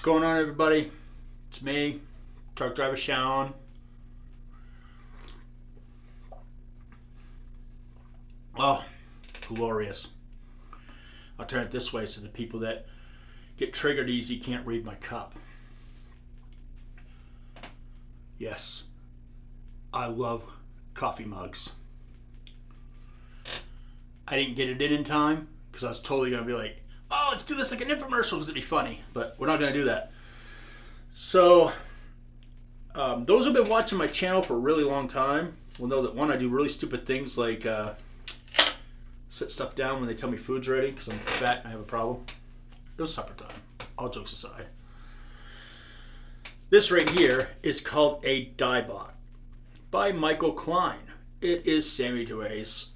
going on, everybody? It's me, truck driver Sean. Oh, glorious. I'll turn it this way so the people that get triggered easy can't read my cup. Yes, I love coffee mugs. I didn't get it in time because I was totally going to be like, oh, let's do this like an infomercial because it'd be funny. But we're not going to do that. So, those who've been watching my channel for a really long time will know that, one, I do really stupid things like sit stuff down when they tell me food's ready because I'm fat and I have a problem. It was supper time. All jokes aside. This right here is called a Dybbuk by Michael Klein. It is Sammy Dewey's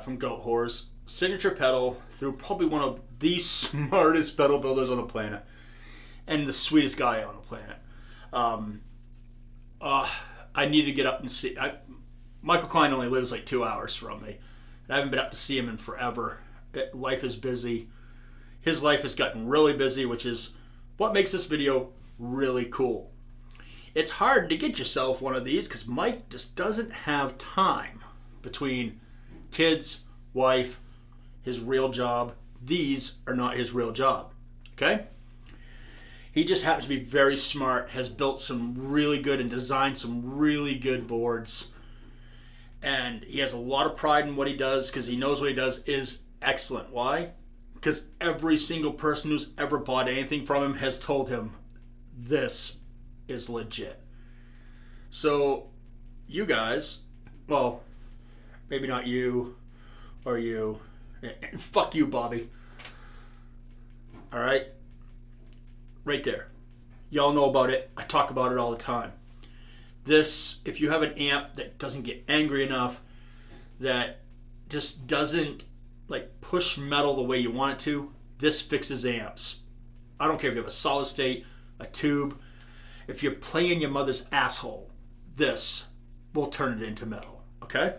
from Goat Whores signature pedal through probably one of the smartest pedal builders on the planet and the sweetest guy on the planet. I need to get up and see. Michael Klein only lives like 2 hours from me. I haven't been up to see him in forever. Life is busy. His life has gotten really busy, which is what makes this video really cool. It's hard to get yourself one of these because Mike just doesn't have time between kids, wife, his real job. These are not his real job. Okay? He just happens to be very smart, has built some really good and designed some really good boards. And he has a lot of pride in what he does because he knows what he does is excellent. Why? Because every single person who's ever bought anything from him has told him this is legit. So you guys, well, maybe not you or you. Fuck you, Bobby. All right? Right there. Y'all know about it. I talk about it all the time. This, if you have an amp that doesn't get angry enough, that just doesn't like push metal the way you want it to, this fixes amps. I don't care if you have a solid state, a tube. If you're playing your mother's asshole, this will turn it into metal. Okay?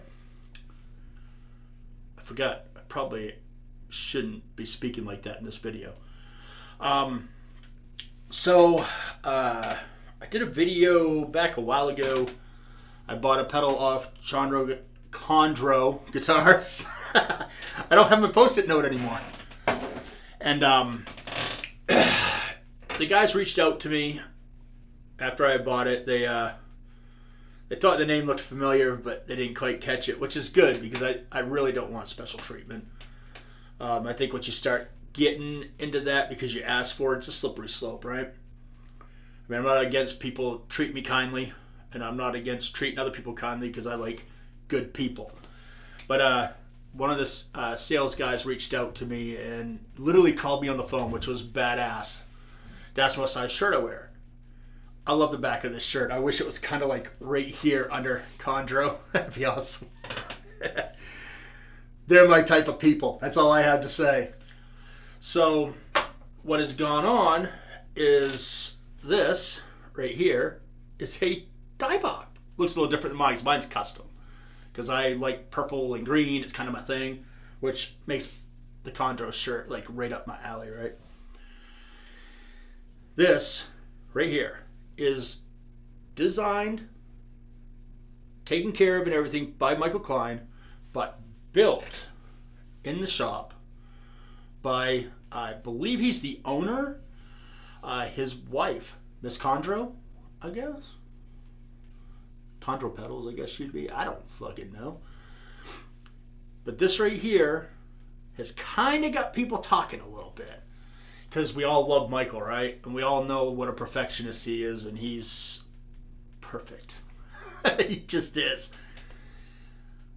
I forgot. I probably shouldn't be speaking like that in this video. I did a video back a while ago. I bought a pedal off Chondro guitars. I don't have my post-it note anymore. And the guys reached out to me after I bought it. They thought the name looked familiar, but they didn't quite catch it, which is good because I really don't want special treatment. I think once you start getting into that because you ask for it, it's a slippery slope, right? I mean, I'm not against people treat me kindly, and I'm not against treating other people kindly because I like good people. But one of the sales guys reached out to me and literally called me on the phone, which was badass. To ask what size shirt I wear. I love the back of this shirt. I wish it was kind of like right here under Chondro. That'd be awesome. They're my type of people. That's all I have to say. So what has gone on is this right here is a Dybbuk. Looks a little different than mine because mine's custom. Because I like purple and green. It's kind of my thing. Which makes the Chondro shirt like right up my alley, right? This right here is designed, taken care of and everything by Michael Klein, but built in the shop by, I believe he's the owner, his wife, Miss Chondro, I guess. Chondro pedals, I guess she'd be. I don't fucking know. But this right here has kind of got people talking a little bit. Because we all love Michael, right? And we all know what a perfectionist he is, and he's perfect. He just is.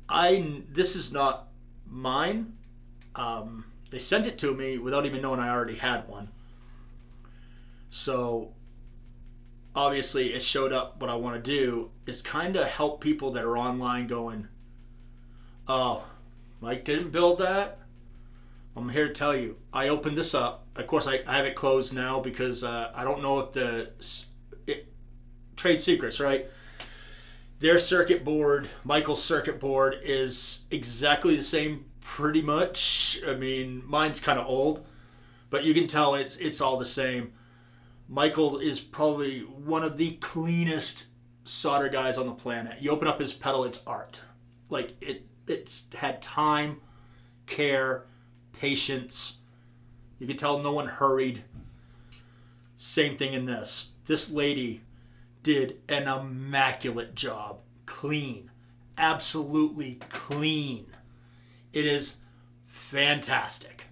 This is not mine. They sent it to me without even knowing I already had one. So, obviously, it showed up. What I want to do is kind of help people that are online going, oh, Mike didn't build that? I'm here to tell you, I opened this up. Of course, I have it closed now because I don't know if trade secrets, right? Their circuit board, Michael's circuit board, is exactly the same pretty much. I mean, mine's kind of old, but you can tell it's all the same. Michael is probably one of the cleanest solder guys on the planet. You open up his pedal, it's art. Like it's had time, care, patience. You can tell no one hurried. Same thing in this. This lady did an immaculate job. Clean. Absolutely clean. It is fantastic.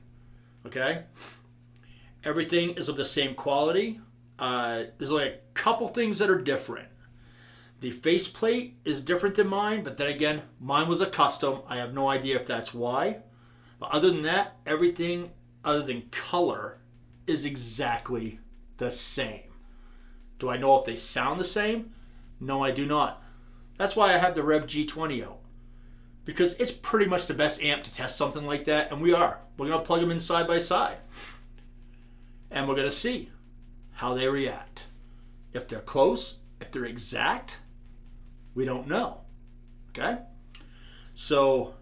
Okay? Everything is of the same quality. There's only a couple things that are different. The faceplate is different than mine, but then again, mine was a custom. I have no idea if that's why. But other than that, everything other than color is exactly the same. Do I know if they sound the same? No, I do not. That's why I have the Rev G20 out. Because it's pretty much the best amp to test something like that, and we are. We're going to plug them in side by side. And we're going to see how they react. If they're close, if they're exact, we don't know. Okay? So,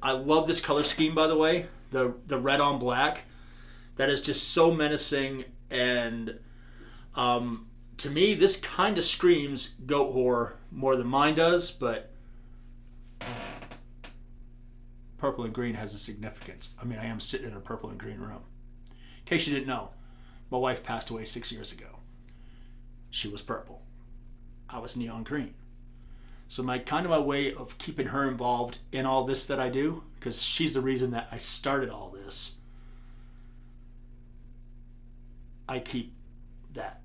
I love this color scheme, by the way. The red on black. That is just so menacing, and to me, this kind of screams goat horror more than mine does, but purple and green has a significance. I mean, I am sitting in a purple and green room. In case you didn't know, my wife passed away 6 years ago. She was purple. I was neon green. So my way of keeping her involved in all this that I do, because she's the reason that I started all this, I keep that.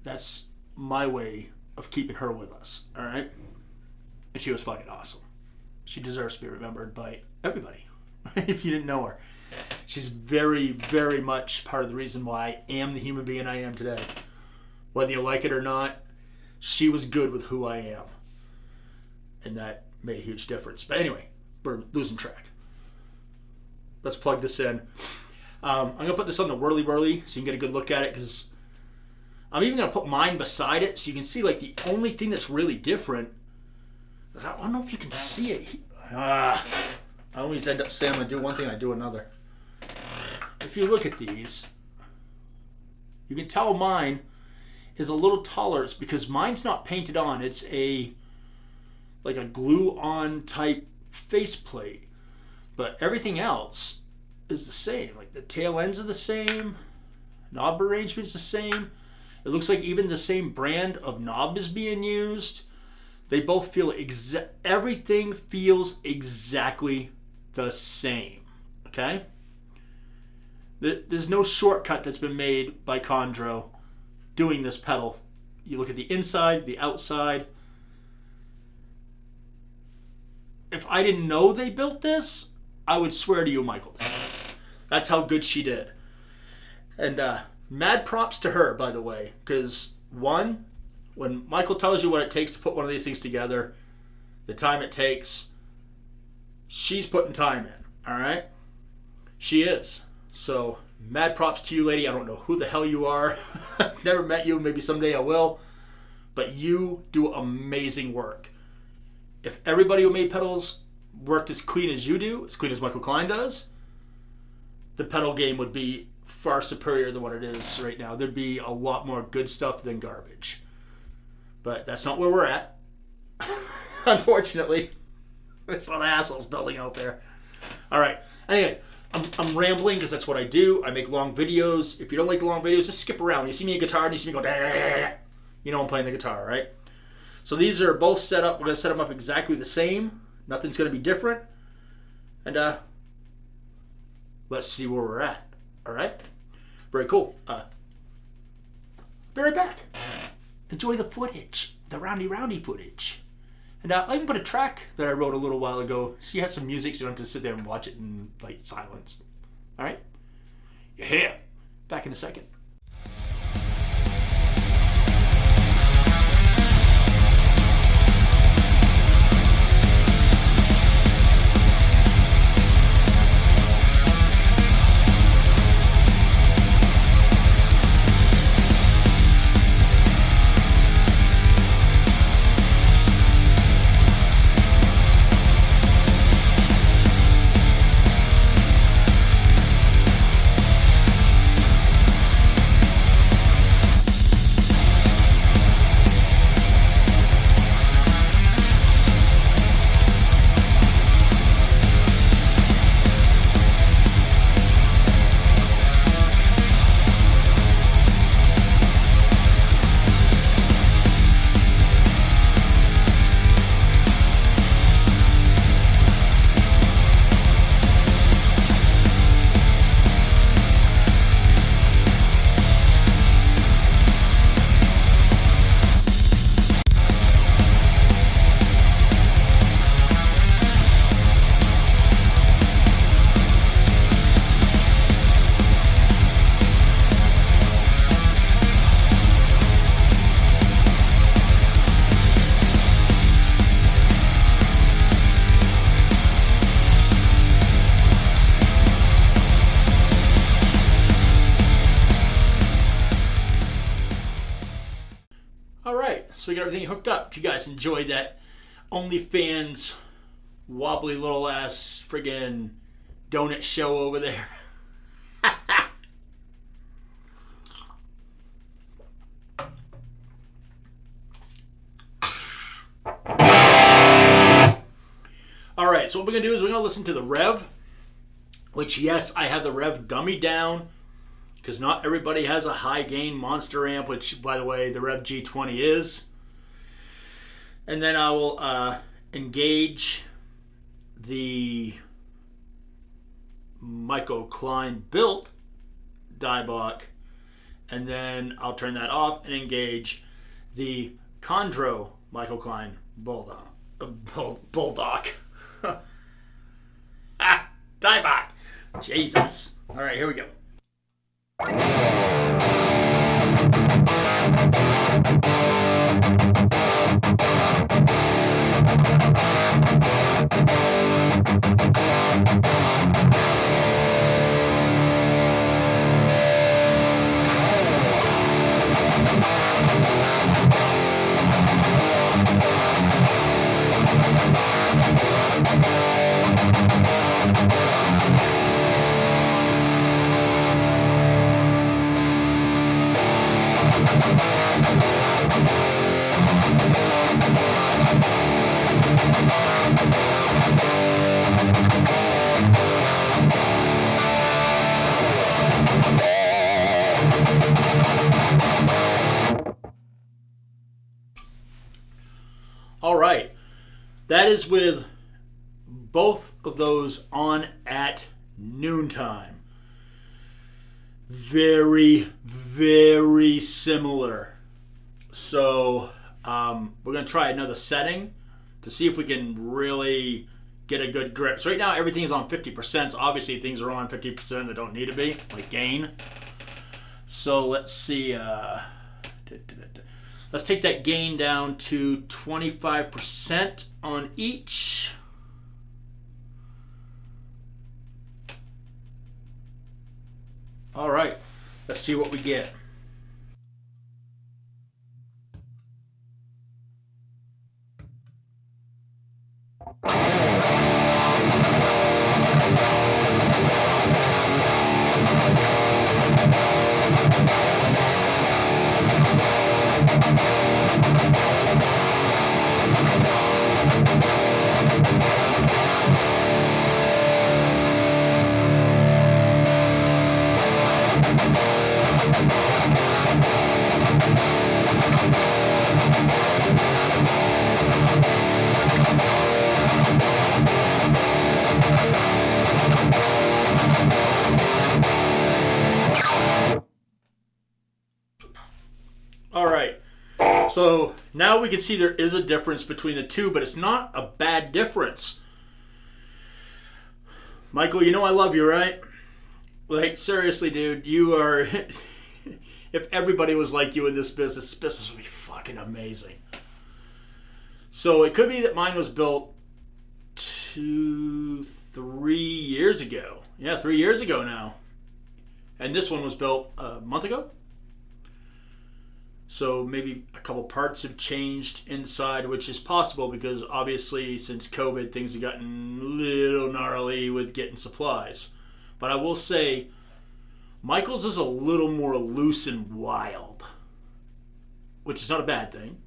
That's my way of keeping her with us, all right? And she was fucking awesome. She deserves to be remembered by everybody, if you didn't know her. She's very, very much part of the reason why I am the human being I am today. Whether you like it or not, she was good with who I am. And that made a huge difference. But anyway, we're losing track. Let's plug this in. I'm going to put this on the whirly so you can get a good look at it, because I'm even going to put mine beside it so you can see like the only thing that's really different. I don't know if you can see it. I always end up saying I'm going to do one thing, I do another. If you look at these, you can tell mine is a little taller. It's because mine's not painted on. It's like a glue-on type faceplate. But everything else is the same. Like the tail ends are the same. Knob arrangement's the same. It looks like even the same brand of knob is being used. They both feel everything feels exactly the same. Okay? There's no shortcut that's been made by Chondro doing this pedal. You look at the inside, the outside. If I didn't know they built this, I would swear to you, Michael. That's how good she did. And mad props to her, by the way, because one, when Michael tells you what it takes to put one of these things together, the time it takes, she's putting time in, all right? She is. So, mad props to you, lady. I don't know who the hell you are. I've never met you. Maybe someday I will. But you do amazing work. If everybody who made pedals worked as clean as you do, as clean as Michael Klein does, the pedal game would be far superior than what it is right now. There'd be a lot more good stuff than garbage. But that's not where we're at. Unfortunately. There's a lot of assholes building out there. All right. Anyway, I'm rambling because that's what I do. I make long videos. If you don't like the long videos, just skip around. You see me in guitar and you see me go, you know I'm playing the guitar, right? So these are both set up. We're going to set them up exactly the same. Nothing's going to be different. And let's see where we're at. All right? Very cool. Be right back. Enjoy the footage. The roundy footage. And I even put a track that I wrote a little while ago. So you have some music so you don't have to sit there and watch it in like silence. All right? Yeah. Back in a second. we got everything hooked up. Did you guys enjoy that OnlyFans wobbly little ass friggin' donut show over there? Alright, so what we're going to do is we're going to listen to the Rev, which, yes, I have the Rev dummy down, because not everybody has a high gain monster amp, which, by the way, the Rev G20 is. And then I will engage the Michael Klein built Dybbuk, and then I'll turn that off and engage the Chondro Michael Klein Bulldog. Dybbuk. Jesus. All right, here we go. All right, that is with both of those on at noontime. Very, very similar. So we're going to try another setting to see if we can really get a good grip. So right now everything is on 50%. So obviously things are on 50% that don't need to be, like gain. So let's see. Let's take that gain down to 25% on each. All right, let's see what we get. All right, so now we can see there is a difference between the two, but it's not a bad difference. Michael, you know I love you, right? Like, seriously, dude, you are... If everybody was like you in this business would be fucking amazing. So it could be that mine was built 3 years ago. Yeah, 3 years ago now. And this one was built a month ago. So maybe a couple parts have changed inside, which is possible because obviously since COVID, things have gotten a little gnarly with getting supplies. But I will say, Michael's is a little more loose and wild, which is not a bad thing.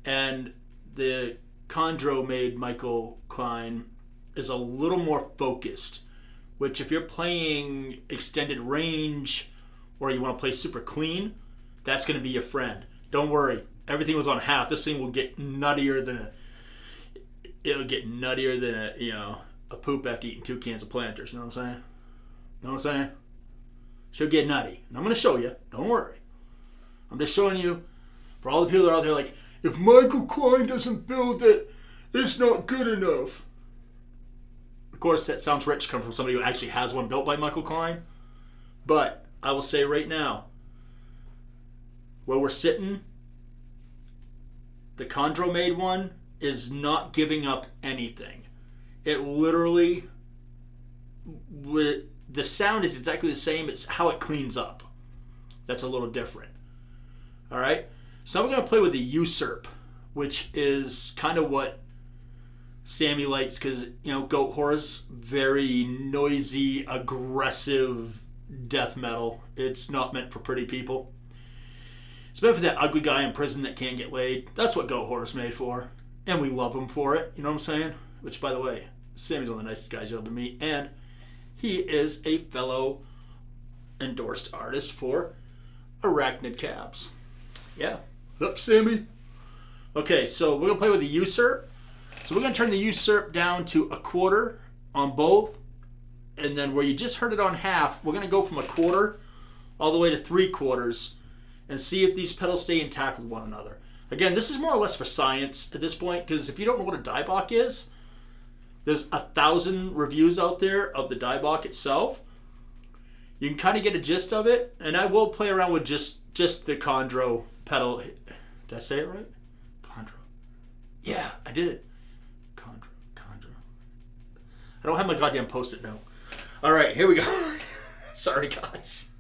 And the Chondro made Michael Klein is a little more focused, which if you're playing extended range or you want to play super clean, that's going to be your friend. Don't worry. Everything was on half. This thing will get nuttier than a poop after eating 2 cans of Planters. You know what I'm saying? Know what I'm saying? She'll get nutty. And I'm going to show you. Don't worry. I'm just showing you, for all the people that are out there like, if Michael Klein doesn't build it, it's not good enough. Of course, that sounds rich coming from somebody who actually has one built by Michael Klein. But I will say right now, where we're sitting, the Chondro made one is not giving up anything. It literally, the sound is exactly the same. It's how it cleans up that's a little different. All right, So now we're going to play with the Usurp, which is kind of what Sammy likes because, you know, Goat Horror's very noisy, aggressive death metal. It's not meant for pretty people. It's meant for that ugly guy in prison that can't get laid. That's what Goat Horror's made for. And we love him for it. You know what I'm saying? Which, by the way, Sammy's one of the nicest guys you'll ever meet. And he is a fellow endorsed artist for Arachnid Cabs. Yeah. Up, Sammy. Okay, so we're going to play with the Usurp. So we're going to turn the Usurp down to a quarter on both. And then where you just heard it on half, we're going to go from a quarter all the way to 3/4 and see if these pedals stay intact with one another. Again, this is more or less for science at this point, because if you don't know what a Dybbuk is, there's 1,000 reviews out there of the Dybbuk itself. You can kind of get a gist of it, and I will play around with just the Chondro pedal. Did I say it right? Chondro. Yeah, I did it. Chondro. I don't have my goddamn post-it note. All right, here we go. Sorry, guys.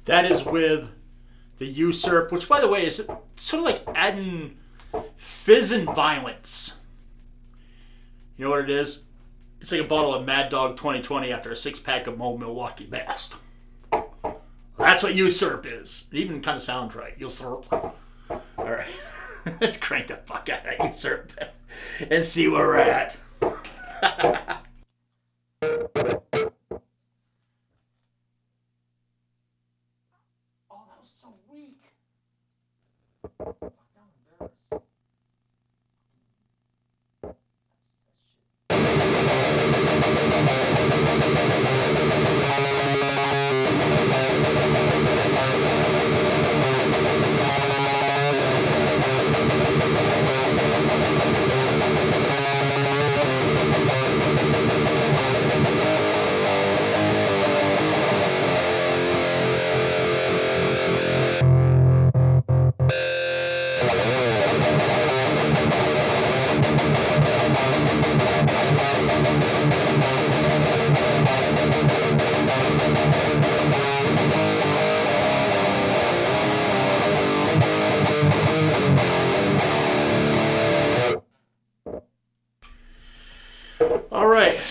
That is with the Usurp, which, by the way, is sort of like adding fizz and violence. You know what it is? It's like a bottle of Mad Dog 2020 after a 6-pack of Mo Milwaukee Bast. That's what Usurp is. It even kind of sounds right. Usurp. All right. Let's crank the fuck out of that Usurp and see where we're at. So weak. I'm embarrassed.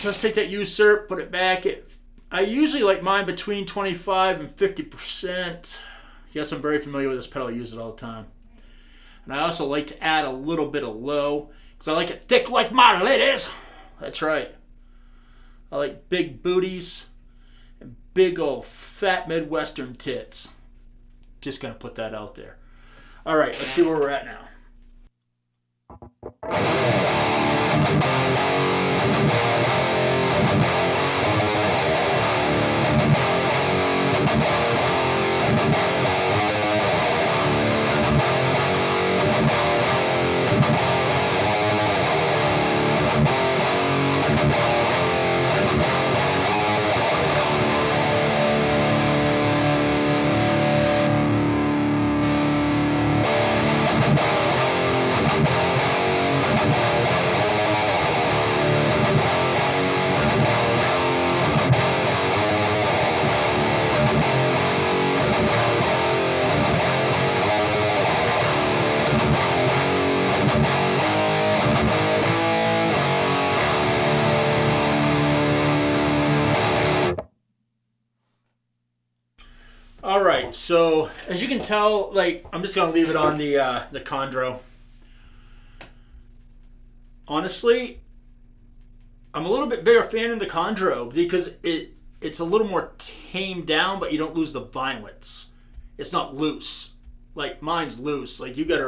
let's take that usurp, put it back. I usually like mine between 25 and 50%. Yes, I'm very familiar with this pedal. I use it all the time. And I also like to add a little bit of low because I like it thick like my ladies. That's right. I like big booties and big old fat Midwestern tits. Just going to put that out there. All right, let's see where we're at now. All right, so as you can tell, like I'm just gonna leave it on the Chondro. Honestly, I'm a little bit bigger fan of the Chondro because it's a little more tamed down, but you don't lose the violence. It's not loose. Like mine's loose. Like you gotta,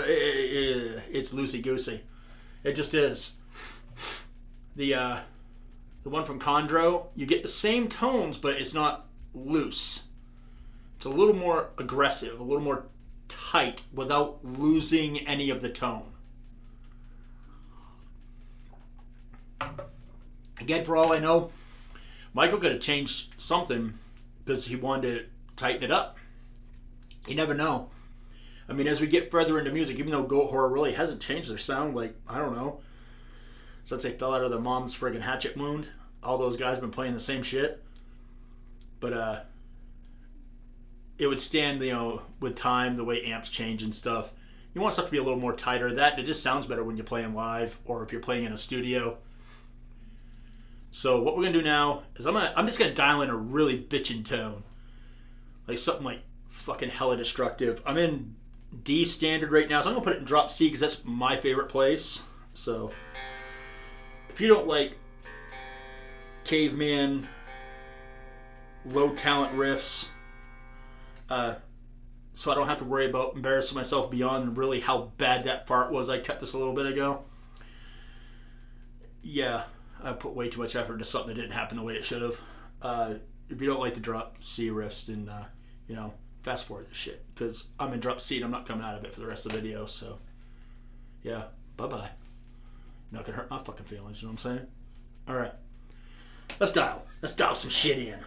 it's loosey goosey. It just is. The one from Chondro, you get the same tones, but it's not loose. It's a little more aggressive, a little more tight without losing any of the tone. Again, for all I know, Michael could have changed something because he wanted to tighten it up. You never know. I mean, as we get further into music, even though Goat Horror really hasn't changed their sound, like, I don't know, since they fell out of their mom's friggin' hatchet wound, all those guys have been playing the same shit. But, it would stand, you know, with time, the way amps change and stuff. You want stuff to be a little more tighter. That it just sounds better when you're playing live or if you're playing in a studio. So what we're gonna do now is I'm just gonna dial in a really bitchin' tone, like something like fucking hella destructive. I'm in D standard right now, so I'm gonna put it in drop C because that's my favorite place. So if you don't like caveman, low talent riffs. So I don't have to worry about embarrassing myself beyond really how bad that fart was I cut this a little bit ago. Yeah, I put way too much effort into something that didn't happen the way it should have. If you don't like the drop C riffs, then, you know, fast forward this shit. Because I'm in drop C and I'm not coming out of it for the rest of the video, so yeah, bye-bye. Not gonna hurt my fucking feelings, you know what I'm saying? Alright, let's dial some shit in.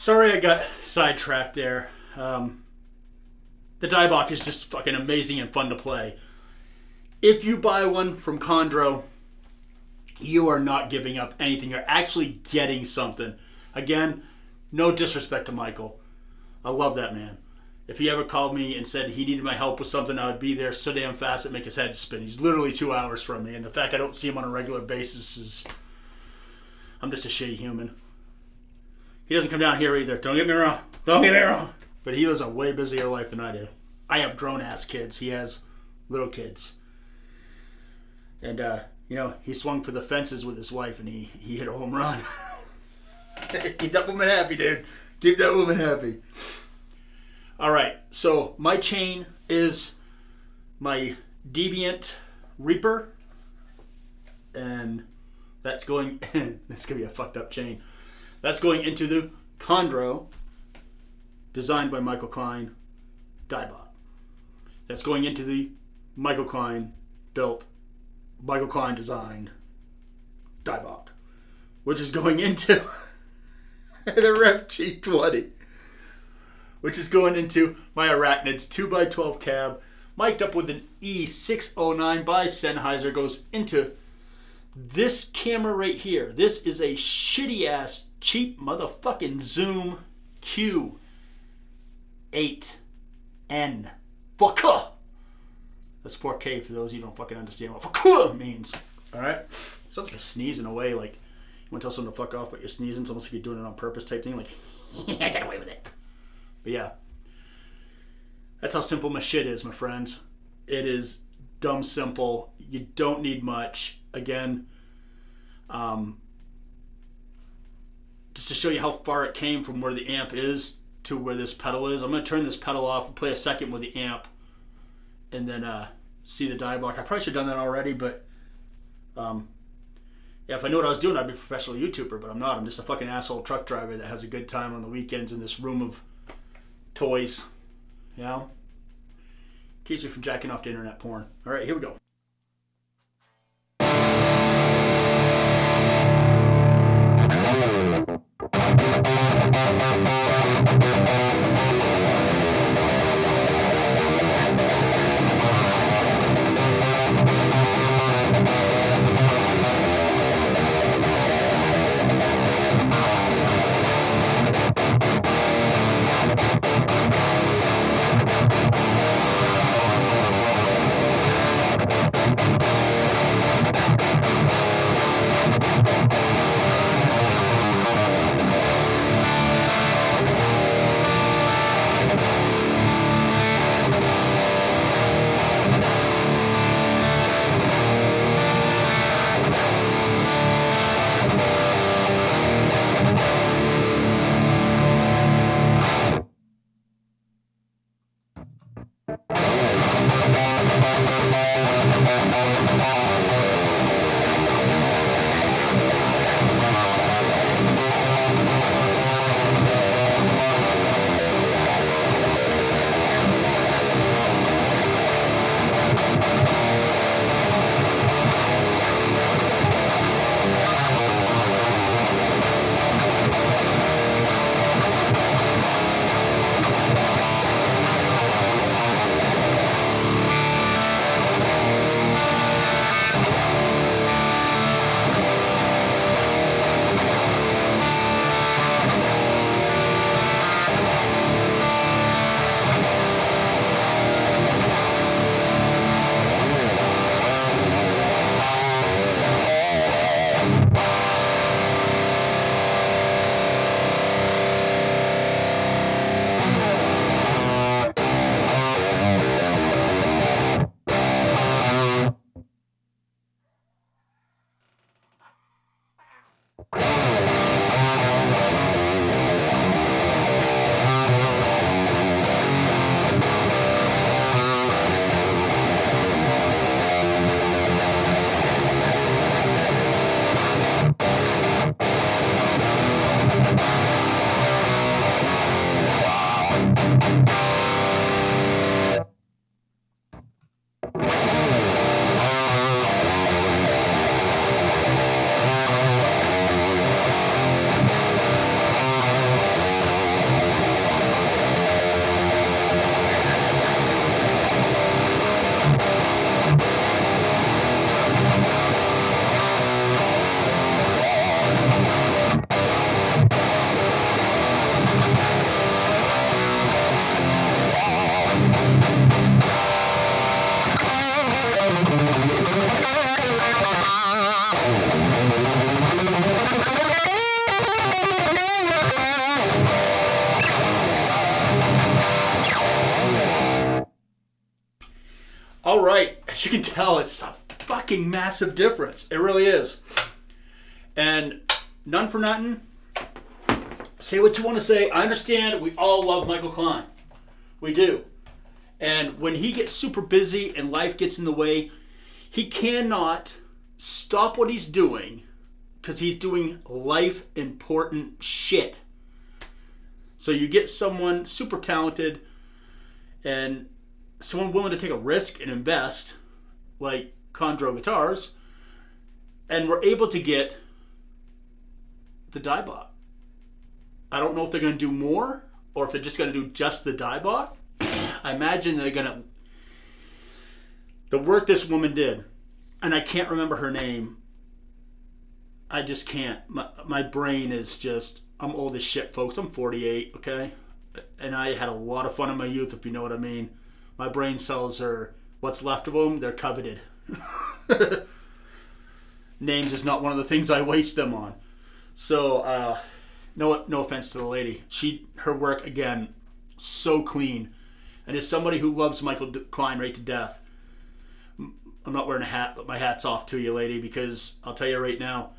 Sorry I got sidetracked there. The Dybbuk is just fucking amazing and fun to play. If you buy one from Chondro, you are not giving up anything. You're actually getting something. Again, no disrespect to Michael. I love that man. If he ever called me and said he needed my help with something, I would be there so damn fast it'd make his head spin. He's literally 2 hours from me, and the fact I don't see him on a regular basis is... I'm just a shitty human. He doesn't come down here either. Don't get me wrong. Don't get me wrong. But he lives a way busier life than I do. I have grown-ass kids. He has little kids. And, he swung for the fences with his wife, and he hit a home run. Keep that woman happy, dude. Keep that woman happy. All right. So my chain is my Deviant Reaper. And that's going... this is going to be a fucked up chain. That's going into the Chondro, designed by Michael Klein, Dybbuk. That's going into the Michael Klein built, Michael Klein designed Dybbuk, which is going into the Rev G20, which is going into my Arachnids 2x12 cab, mic'd up with an E609 by Sennheiser, goes into this camera right here. This is a shitty ass cheap motherfucking Zoom Q8N. Fucker. That's 4K for those of you who don't fucking understand what fucker means. Alright? Sounds like a sneeze in a way, like you want to tell someone to fuck off but you're sneezing. It's almost like you're doing it on purpose type thing, like I got away with it. But yeah. That's how simple my shit is, my friends. It is dumb simple. You don't need much. Again, just to show you how far it came from where the amp is to where this pedal is, I'm going to turn this pedal off and play a second with the amp and then see the Dybbuk. I probably should have done that already, but Yeah, if I knew what I was doing, I'd be a professional YouTuber, but I'm not. I'm just a fucking asshole truck driver that has a good time on the weekends in this room of toys. You know? Keeps me from jacking off to internet porn. All right, here we go. All right, as you can tell, it's a fucking massive difference. It really is. And none for nothing. Say what you want to say. I understand we all love Michael Klein. We do. And when he gets super busy and life gets in the way, he cannot stop what he's doing because he's doing life important shit. So you get someone super talented and someone willing to take a risk and invest, like Chondro Guitars, and we're able to get the Dybbuk. I don't know if they're going to do more or if they're just going to do just the Dybbuk. I imagine they're going to... The work this woman did, and I can't remember her name. I just can't. My brain is just... I'm old as shit, folks. I'm 48, okay? And I had a lot of fun in my youth, if you know what I mean. My brain cells are... What's left of them, they're coveted. Names is not one of the things I waste them on. So, no offense to the lady. Her work, again, so clean. And as somebody who loves Michael Klein right to death, I'm not wearing a hat, but my hat's off to you, lady, because I'll tell you right now,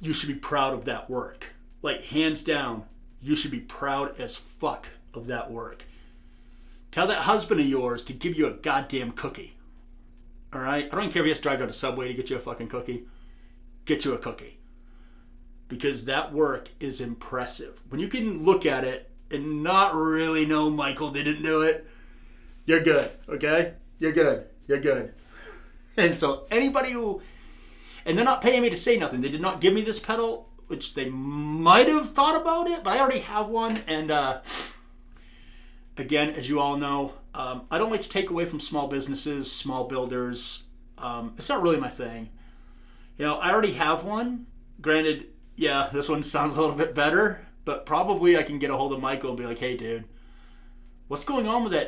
you should be proud of that work. Like, hands down, you should be proud as fuck of that work. Tell that husband of yours to give you a goddamn cookie. Alright? I don't care if he has to drive down to Subway to get you a fucking cookie. get you a cookie. Because that work is impressive. When you can look at it and not really know Michael didn't do it, you're good, okay? You're good. You're good. And so anybody who... And they're not paying me to say nothing. They did not give me this pedal, which they might have thought about it, but I already have one. And again, as you all know, I don't like to take away from small businesses, small builders. It's not really my thing. You know, I already have one. Granted, yeah, this one sounds a little bit better, but probably I can get a hold of Michael and be like, hey, dude, what's going on with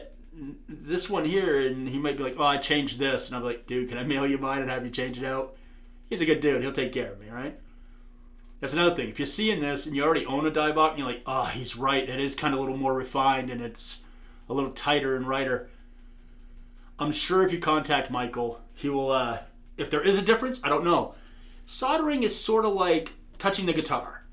this one here? And he might be like, oh, I changed this. And I'm like, dude, can I mail you mine and have you change it out? He's a good dude. He'll take care of me, right? That's another thing. If you're seeing this and you already own a Dybbuk and you're like, oh, he's right. It is kind of a little more refined and it's a little tighter and righter. I'm sure if you contact Michael, he will, if there is a difference, I don't know. Soldering is sort of like touching the guitar,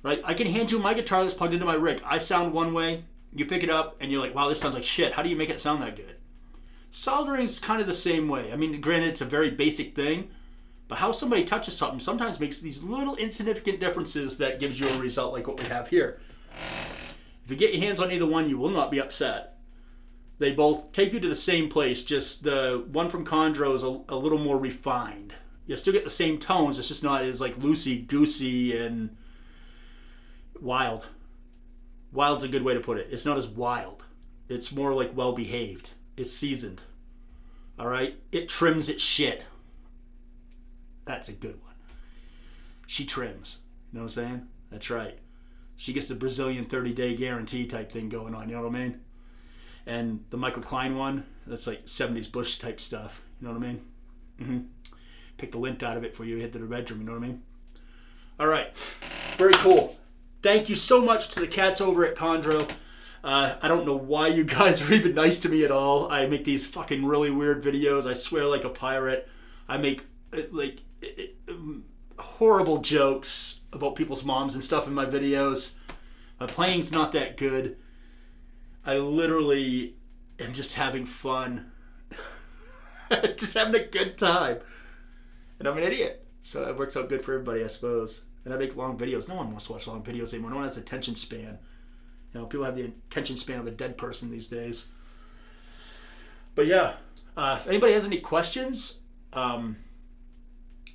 right? I can hand you my guitar that's plugged into my rig. I sound one way. You pick it up and you're like, wow, this sounds like shit. How do you make it sound that good? Soldering's kind of the same way. I mean, granted, it's a very basic thing, but how somebody touches something sometimes makes these little insignificant differences that gives you a result like what we have here. If you get your hands on either one, you will not be upset. They both take you to the same place, just the one from Chondro is a little more refined. You still get the same tones, it's just not as like loosey-goosey and wild. Wild's a good way to put it. It's not as wild. It's more like well-behaved. It's seasoned. All right? It trims its shit. That's a good one. She trims. You know what I'm saying? That's right. She gets the Brazilian 30-day guarantee type thing going on. You know what I mean? And the Michael Klein one, that's like 70s Bush type stuff. You know what I mean? Mm-hmm. Pick the lint out of it before you hit the bedroom. You know what I mean? All right. Very cool. Thank you so much to the cats over at Chondro. I don't know why you guys are even nice to me at all. I make these fucking really weird videos. I swear like a pirate. I make horrible jokes about people's moms and stuff in my videos. My playing's not that good. I literally am just having fun. Just having a good time. And I'm an idiot. So it works out good for everybody, I suppose. And I make long videos. No one wants to watch long videos anymore. No one has attention span. You know, people have the attention span of a dead person these days. But yeah, if anybody has any questions,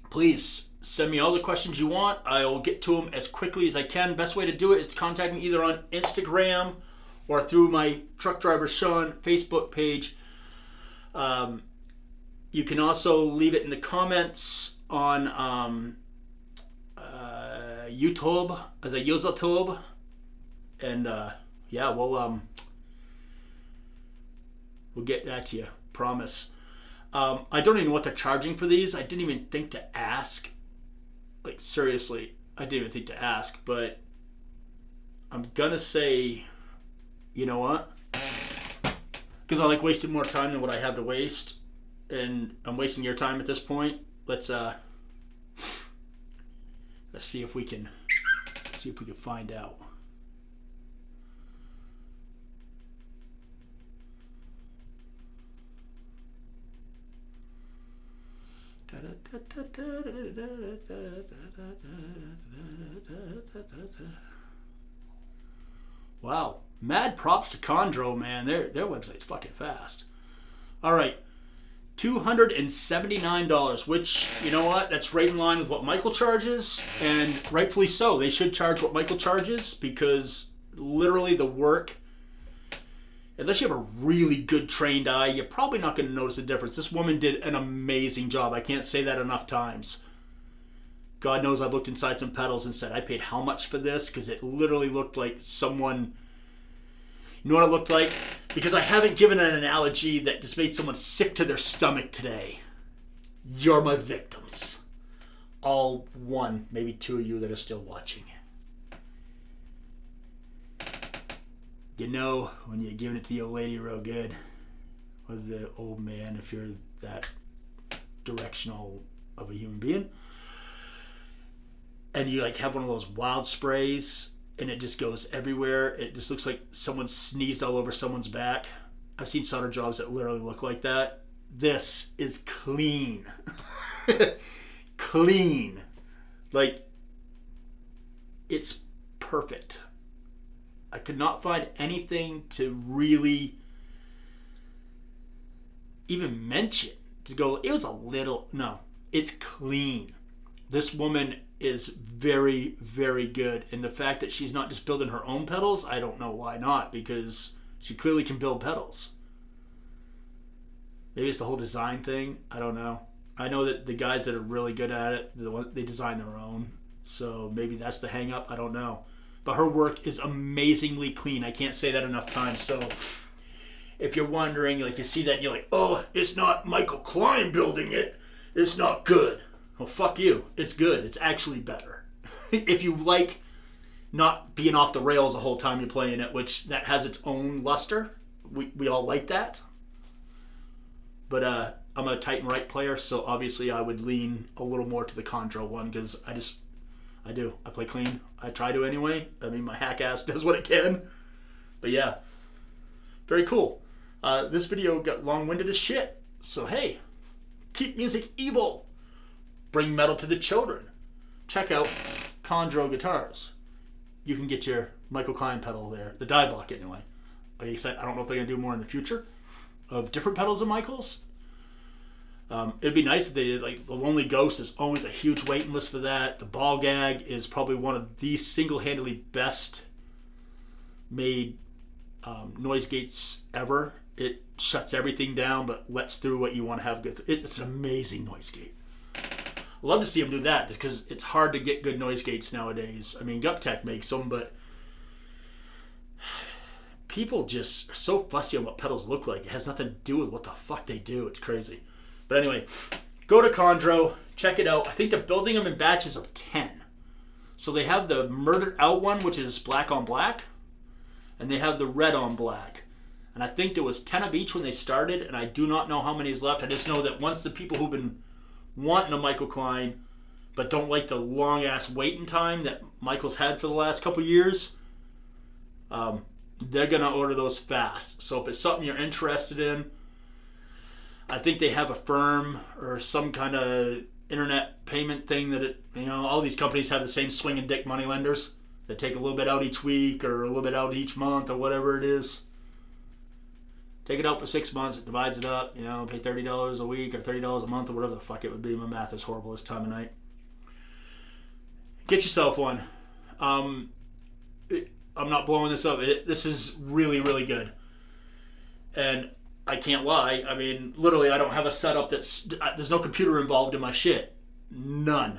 please send me all the questions you want. I will get to them as quickly as I can. Best way to do it is to contact me either on Instagram or through my Truck Driver Sean Facebook page. You can also leave it in the comments on YouTube, the YouTube, and yeah, we'll get that to you. Promise. I don't even know what they're charging for these. I didn't even think to ask. Like seriously, I didn't even think to ask. But I'm gonna say, you know what? Because I like wasting more time than what I have to waste, and I'm wasting your time at this point. Let's see if we can find out. Wow, mad props to Chondro, man. Their website's fucking fast. All right, $279, which, you know what, that's right in line with what Michael charges, and rightfully so. They should charge what Michael charges, because literally the work, unless you have a really good trained eye, you're probably not going to notice a difference. This woman did an amazing job. I can't say that enough times. God knows I've looked inside some pedals and said, I paid how much for this? Because it literally looked like someone... You know what it looked like? Because I haven't given an analogy that just made someone sick to their stomach today. You're my victims. All one, maybe two of you that are still watching. You know when you're giving it to the old lady real good. Or the old man, if you're that directional of a human being. And you like have one of those wild sprays and it just goes everywhere. It just looks like someone sneezed all over someone's back. I've seen solder jobs that literally look like that. This is clean. Clean. Like, it's perfect. I could not find anything to really even mention to go, it was a little, no, it's clean. This woman is very, very good. And the fact that she's not just building her own pedals, I don't know why not, because she clearly can build pedals. Maybe it's the whole design thing. I don't know. I know that the guys that are really good at it, they design their own. So maybe that's the hang up. I don't know. But her work is amazingly clean. I can't say that enough times. So if you're wondering, like, you see that and you're like, oh, it's not Michael Klein building it, it's not good. Well, fuck you. It's good. It's actually better. If you like not being off the rails the whole time you're playing it, which that has its own luster. We all like that. But I'm a tight and right player, so obviously I would lean a little more to the Chondro one, because I do. I play clean. I try to anyway. I mean, my hack ass does what it can. But yeah, very cool. This video got long-winded as shit. So hey, keep music evil. Bring metal to the children. Check out Chondro guitars. You can get your Michael Klein pedal there. The Dybbuk anyway. Like I said, I don't know if they're going to do more in the future of different pedals of Michael's. It'd be nice if they did, like, the Lonely Ghost is always a huge waiting list for that. The Ball Gag is probably one of the single-handedly best made noise gates ever. It shuts everything down but lets through what you want to have. It's an amazing noise gate. I'd love to see them do that, just because it's hard to get good noise gates nowadays. I mean, Guptech makes them, but people just are so fussy on what pedals look like. It has nothing to do with what the fuck they do. It's crazy. But anyway, go to Chondro, check it out. I think they're building them in batches of 10. So they have the Murdered Out one, which is black on black, and they have the red on black. And I think there was 10 of each when they started, and I do not know how many is left. I just know that once the people who've been wanting a Michael Klein but don't like the long-ass waiting time that Michael's had for the last couple years, they're going to order those fast. So if it's something you're interested in, I think they have a firm or some kind of internet payment thing that all these companies have the same swinging dick money lenders that take a little bit out each week or a little bit out each month or whatever it is. Take it out for 6 months, it divides it up, pay $30 a week or $30 a month or whatever the fuck it would be. My math is horrible this time of night. Get yourself one. I'm not blowing this up. This is really, really good. And I can't lie. I mean, literally, I don't have a setup there's no computer involved in my shit. None.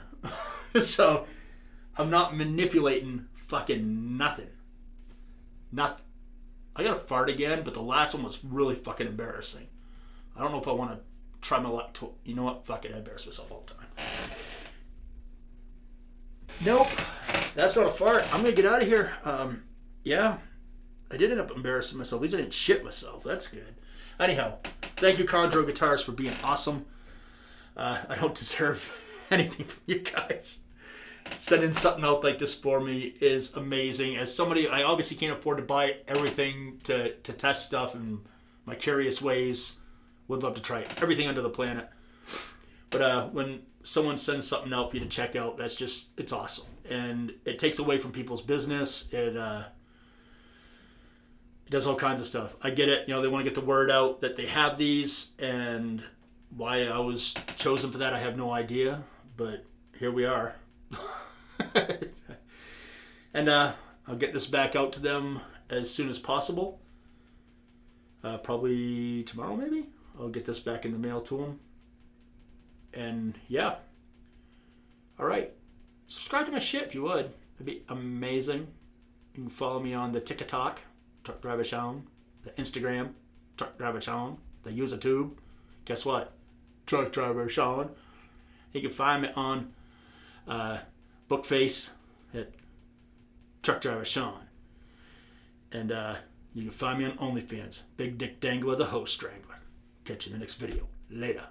So, I'm not manipulating fucking nothing. Nothing. I got to fart again, but the last one was really fucking embarrassing. I don't know if I want to try my luck. You know what? Fuck it. I embarrass myself all the time. Nope. That's not a fart. I'm going to get out of here. Yeah. I did end up embarrassing myself. At least I didn't shit myself. That's good. Anyhow, thank you, Chondro Guitars, for being awesome. I don't deserve anything from you guys. Sending something out like this for me is amazing. As somebody, I obviously can't afford to buy everything to test stuff in my curious ways. Would love to try everything under the planet. But when someone sends something out for you to check out, it's awesome. And it takes away from people's business. It does all kinds of stuff. I get it. They want to get the word out that they have these, and why I was chosen for that, I have no idea. But here we are. And I'll get this back out to them as soon as possible. Probably tomorrow, maybe. I'll get this back in the mail to them. And yeah. All right. Subscribe to my shit if you would. It'd be amazing. You can follow me on the TikTok, Truck Driver Sean, the Instagram, Truck Driver Sean, the YouTube. Guess what? Truck Driver Sean. You can find me on Bookface at Truck Driver Sean. And you can find me on OnlyFans, Big Dick Dangler, the Host Strangler. Catch you in the next video. Later.